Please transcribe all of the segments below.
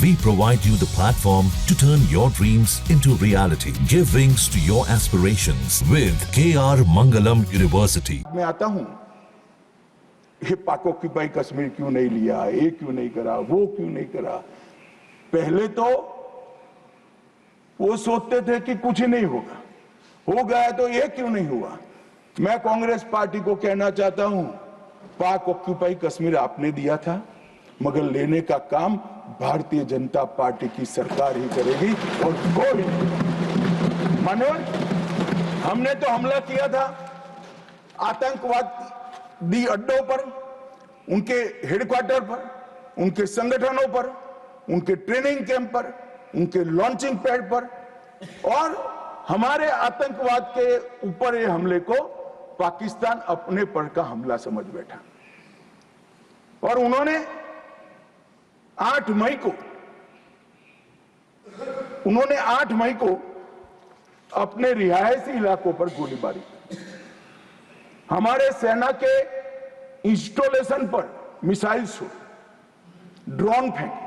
We provide you the platform to turn your dreams into reality. Give wings to your aspirations with KR Mangalam University. मैं आता हूं, ये पाक occupy Kashmir क्यों नहीं लिया, ये क्यों नहीं करा, वो क्यों नहीं करा। पहले तो वो सोचते थे कि कुछ ही नहीं होगा, हो गया तो ये क्यों नहीं हुआ। मैं कांग्रेस पार्टी को कहना चाहता हूं, पाक ऑक्यूपाई कश्मीर आपने दिया था, मगर लेने का काम भारतीय जनता पार्टी की सरकार ही करेगी और कोई नहीं। मानव, हमने तो हमला किया था आतंकवादी अड्डों पर, उनके हेडक्वार्टर पर, उनके संगठनों पर, उनके ट्रेनिंग कैंप पर, उनके लॉन्चिंग पैड पर, और हमारे आतंकवाद के ऊपर ये हमले को पाकिस्तान अपने पर का हमला समझ बैठा। और उन्होंने 8 मई को अपने रिहायशी इलाकों पर गोलीबारी की। हमारे सेना के इंस्टॉलेशन पर मिसाइल शो, ड्रोन फेंके,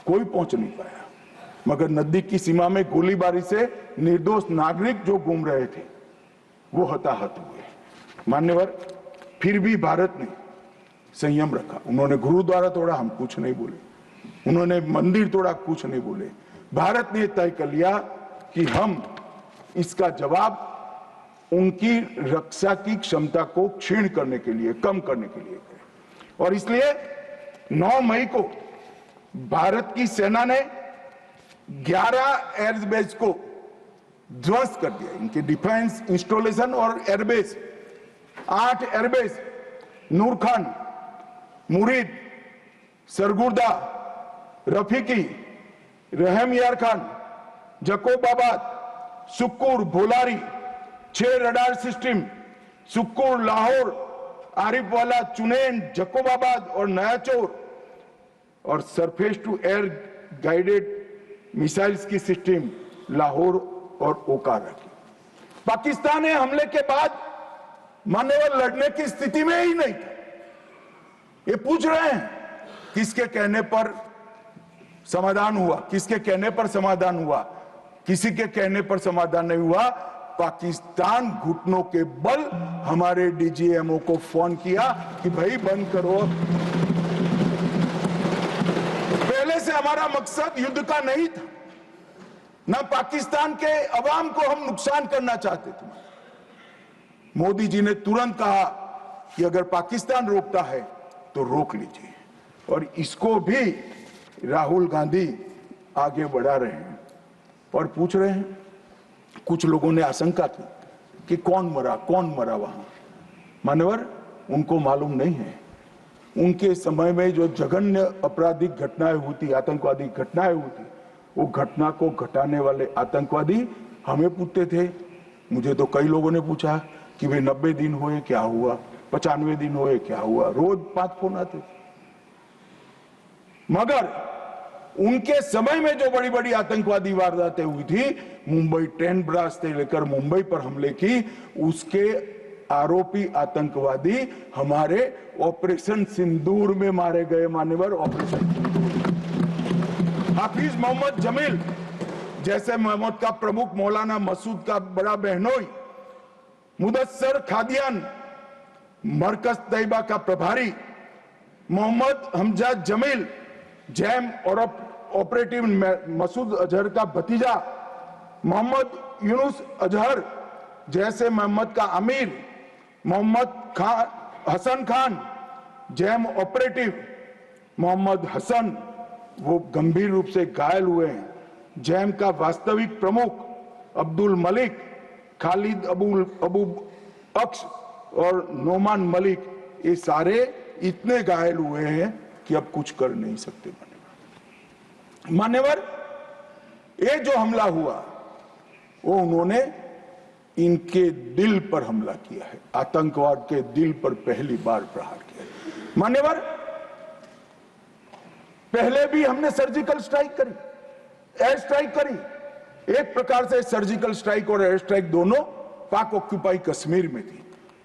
कोई पहुंच नहीं पाया, मगर नदी की सीमा में गोलीबारी से निर्दोष नागरिक जो घूम रहे थे वो हताहत हुए। मान्यवर, फिर भी भारत ने संयम रखा। उन्होंने गुरुद्वारा तोड़ा, हम कुछ नहीं बोले, उन्होंने मंदिर तोड़ा, कुछ नहीं बोले। भारत ने तय कर लिया कि हम इसका जवाब उनकी रक्षा की क्षमता को क्षीण करने के लिए, कम करने के लिए करें। और इसलिए 9 मई को भारत की सेना ने 11 एयरबेस को ध्वस्त कर दिया, इनके डिफेंस इंस्टॉलेशन और airbase. 8 airbase Noor Khan, Murid, Sargodha, Rafiqui, Rahim Yar Khan, Jacobabad, Sukkur, Bholari, 6 radar system, Sukkur, Lahore, Arifwala, Chunian, Jacobabad और नयाचौर, और surface to air guided missiles की सिस्टम लाहौर और ओकारा की। पाकिस्तान ने हमले के बाद मानव लड़ने की स्थिति में ही नहीं था। ये पूछ रहे हैं किसके कहने पर समाधान हुआ, किसके कहने पर समाधान हुआ, किसी के कहने पर समाधान नहीं हुआ। पाकिस्तान घुटनों के बल हमारे डीजीएमओ को फोन किया कि भाई बंद करो। पहले से हमारा मकसद युद्ध का नहीं था, ना पाकिस्तान के अवाम को हम नुकसान करना चाहते थे। मोदी जी ने तुरंत कहा कि अगर पाकिस्तान रोकता है तो रोक लीजिए, और इसको भी राहुल गांधी आगे बढ़ा रहे हैं और पूछ रहे हैं। कुछ लोगों ने आशंका की कि कौन मरा वहां। मानवर, उनको मालूम नहीं है, उनके समय में जो जघन्य आपराधिक घटनाएं हुई, आतंकवादी घटनाएं हुई थी, वो घटना को घटाने वाले आतंकवादी हमें पूछते थे। मुझे तो कई लोगों ने पूछा कि भाई 90 दिन हुए क्या हुआ, 95 दिन हुए क्या हुआ, रोज 5 फोन आते थे। मगर उनके समय में जो बड़ी बड़ी आतंकवादी वारदातें हुई थी, मुंबई ट्रेन ब्लास्ट से लेकर मुंबई पर हमले की, उसके आरोपी आतंकवादी हमारे ऑपरेशन सिंदूर में मारे गए। मान्यवर, ऑपरेशन हाफिज मोहम्मद जमील जैसे मोहम्मद का प्रमुख, मौलाना मसूद का बड़ा बहनोई, मुदस्सर खादियान मरकज तैयबा का प्रभारी, मोहम्मद हमजाद जमील जैम और ऑपरेटिव मसूद अजहर का भतीजा, मोहम्मद यूनुस अजहर जैसे मोहम्मद का अमीर, मोहम्मद हसन खान जैम ऑपरेटिव, मोहम्मद हसन वो गंभीर रूप से घायल हुए हैं, जैम का वास्तविक प्रमुख अब्दुल मलिक, खालिद अबू अक्स और नोमान मलिक, ये सारे इतने घायल हुए हैं कि अब कुछ कर नहीं सकते। मान्यवर, ये जो हमला हुआ वो उन्होंने इनके दिल पर हमला किया है, आतंकवाद के दिल पर पहली बार प्रहार किया है। मान्यवर, पहले भी हमने सर्जिकल स्ट्राइक करी, एयर स्ट्राइक करी। एक प्रकार से सर्जिकल स्ट्राइक और एयर स्ट्राइक दोनों पाक ऑक्यूपाई कश्मीर में थी।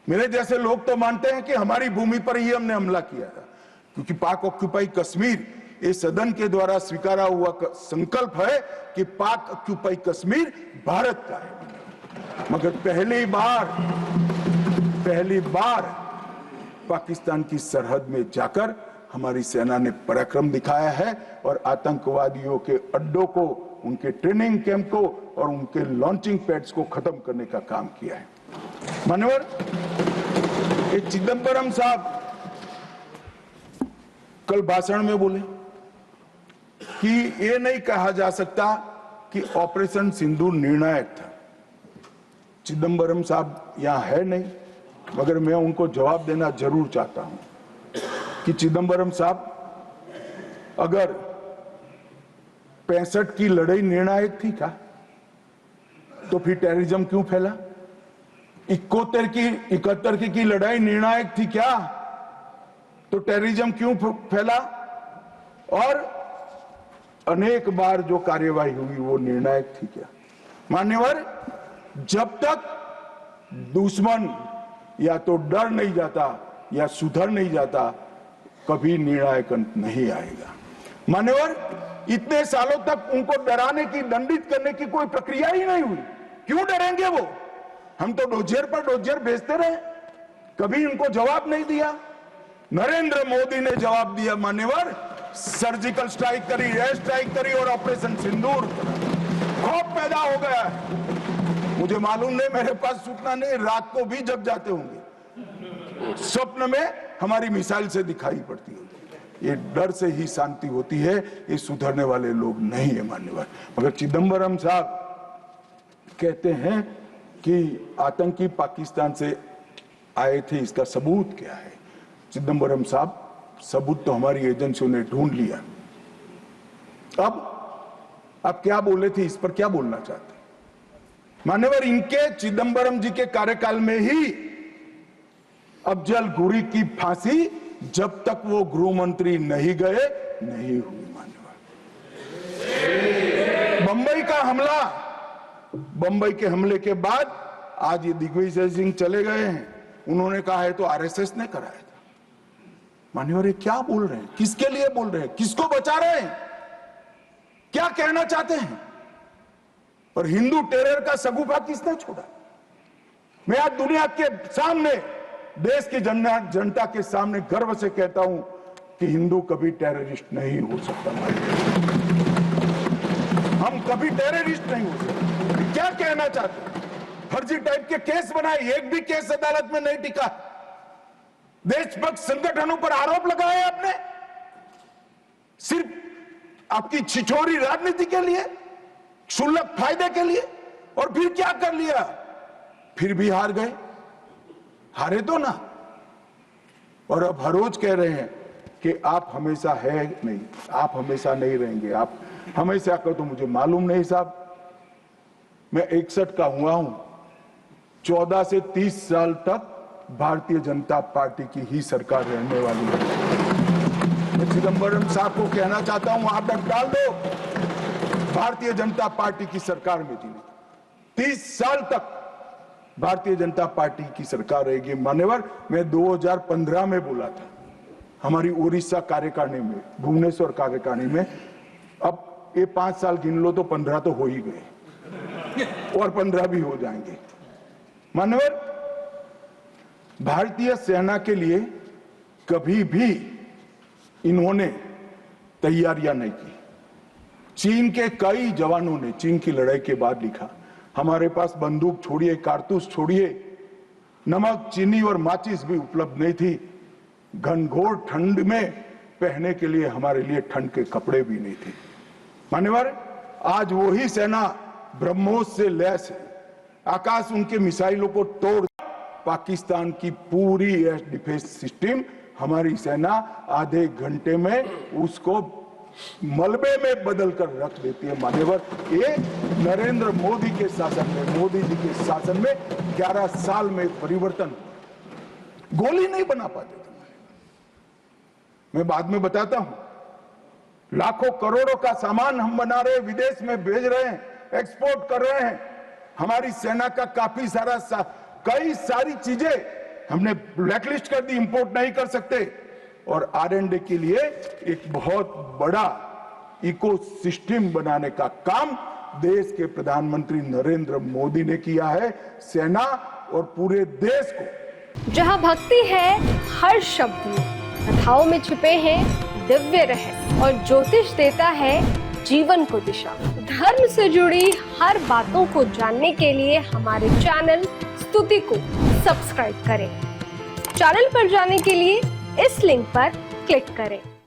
मेरे जैसे लोग तो मानते हैं कि हमारी भूमि पर ही हमने हमला किया था, क्योंकि पाक ऑक्यूपाई कश्मीर ये सदन के द्वारा स्वीकारा हुआ संकल्प है कि पाक ऑक्युपाई कश्मीर भारत का है। मगर पहली बार पाकिस्तान की सरहद में जाकर हमारी सेना ने पराक्रम दिखाया है और आतंकवादियों के अड्डों को, उनके ट्रेनिंग कैंप को और उनके लॉन्चिंग पैड्स को खत्म करने का काम किया है। मान्यवर, ये चिदंबरम साहब कल भाषण में बोले कि ये नहीं कहा जा सकता कि ऑपरेशन सिंदूर निर्णायक था। चिदंबरम साहब यहां है नहीं, मगर मैं उनको जवाब देना जरूर चाहता हूं कि चिदंबरम साहब, अगर 65 की लड़ाई निर्णायक थी क्या, तो फिर टेररिज्म क्यों फैला? 71 की लड़ाई निर्णायक थी क्या, तो टेररिज्म क्यों फैला? और अनेक बार जो कार्यवाही हुई वो निर्णायक थी क्या? मान्यवर, जब तक दुश्मन या तो डर नहीं जाता या सुधर नहीं जाता, कभी निर्णायक अंत नहीं आएगा। मान्यवर, इतने सालों तक उनको डराने की, दंडित करने की कोई प्रक्रिया ही नहीं हुई। क्यों डरेंगे वो? हम तो डोजियर पर डोजियर भेजते रहे, कभी उनको जवाब नहीं दिया। नरेंद्र मोदी ने जवाब दिया मान्यवर, सर्जिकल स्ट्राइक करी, एयर स्ट्राइक करी और ऑपरेशन सिंदूर। खौफ पैदा हो गया है। मुझे मालूम नहीं, मेरे पास सूचना नहीं, रात को भी जब जाते होंगे, स्वप्न में हमारी मिसाइल से दिखाई पड़ती होती। ये डर से ही शांति होती है, ये सुधरने वाले लोग नहीं है मान्यवर। मगर चिदंबरम साहब कहते हैं कि आतंकी पाकिस्तान से आए थे, इसका सबूत क्या है? चिदंबरम साहब, सबूत तो हमारी एजेंसियों ने ढूंढ लिया। अब आप क्या बोले थे, इस पर क्या बोलना चाहते? मान्यवर, इनके चिदंबरम जी के कार्यकाल में ही अफजल गुरी की फांसी जब तक वो गृह मंत्री नहीं गए नहीं हुई। मान्यवर, बंबई का हमला, बंबई के हमले के बाद आज ये दिग्विजय सिंह चले गए हैं, उन्होंने कहा है तो आरएसएस ने कराया था। मान्यवर, ये क्या बोल रहे हैं? किसके लिए बोल रहे हैं? किसको बचा रहे हैं? क्या कहना चाहते हैं? और हिंदू टेरर का सगुफा किसने छोड़ा? मैं आज दुनिया के सामने, देश की जनता के सामने गर्व से कहता हूं कि हिंदू कभी टेररिस्ट नहीं हो सकता। हम कभी टेररिस्ट नहीं हो सकते। क्या कहना चाहते हैं? फर्जी टाइप के केस बनाए, एक भी केस अदालत में नहीं टिका। देशभक्त संगठनों पर आरोप लगाए आपने, सिर्फ आपकी छिछोरी राजनीति के लिए, क्षुल्लक फायदे के लिए। और फिर क्या कर लिया? फिर भी हार गए। हारे तो ना। और अब हर रोज कह रहे हैं कि आप हमेशा है नहीं, आप हमेशा नहीं रहेंगे, आप हमेशा का तो मुझे मालूम नहीं साहब। मैं 61 का हुआ हूं, 14 से 30 साल तक भारतीय जनता पार्टी की ही सरकार रहने वाली है। मैं चिदंबरम साहब को कहना चाहता हूं, आप डाल दो, भारतीय जनता पार्टी की सरकार में जीने 30 साल तक भारतीय जनता पार्टी की सरकार रहेगी। मान्यवर, मैं 2015 में बोला था हमारी उड़ीसा कार्यकारिणी में, भुवनेश्वर कार्यकारिणी में। अब ये 5 साल गिन लो तो 15 तो हो ही गए और 15 भी हो जाएंगे। मान्यवर, भारतीय सेना के लिए कभी भी इन्होंने तैयारियां नहीं की। चीन के कई जवानों ने चीन की लड़ाई के बाद लिखा, हमारे पास बंदूक छोड़िए, कारतूस छोड़िए, नमक, चीनी और माचिस भी उपलब्ध नहीं थी। घनघोर ठंड में पहनने के लिए हमारे लिए ठंड के कपड़े भी नहीं थे। मान्यवर, आज वही सेना ब्रह्मोस से लैस है। आकाश उनके मिसाइलों को तोड़ पाकिस्तान की पूरी एयर डिफेंस सिस्टम हमारी सेना आधे घंटे में उसको मलबे में बदल कर रख देती है। मान्यवर, ये नरेंद्र मोदी के शासन में, मोदी जी के शासन में 11 साल में परिवर्तन, गोली नहीं बना पाते थे। मैं बाद में बताता हूं, लाखों करोड़ों का सामान हम बना रहे, विदेश में भेज रहे हैं, एक्सपोर्ट कर रहे हैं। हमारी सेना का काफी सारा कई सारी चीजें हमने ब्लैकलिस्ट कर दी, इंपोर्ट नहीं कर सकते। और R&D के लिए एक बहुत बड़ा इकोसिस्टम बनाने का काम देश के प्रधानमंत्री नरेंद्र मोदी ने किया है। सेना और पूरे देश को जहां भक्ति है हर शब्द में, कथाओं में छुपे हैं दिव्य रहस्य और ज्योतिष देता है जीवन को दिशा। धर्म से जुड़ी हर बातों को जानने के लिए हमारे चैनल स्तुति को सब्सक्राइब करें। चैनल पर जाने के लिए इस लिंक पर क्लिक करें।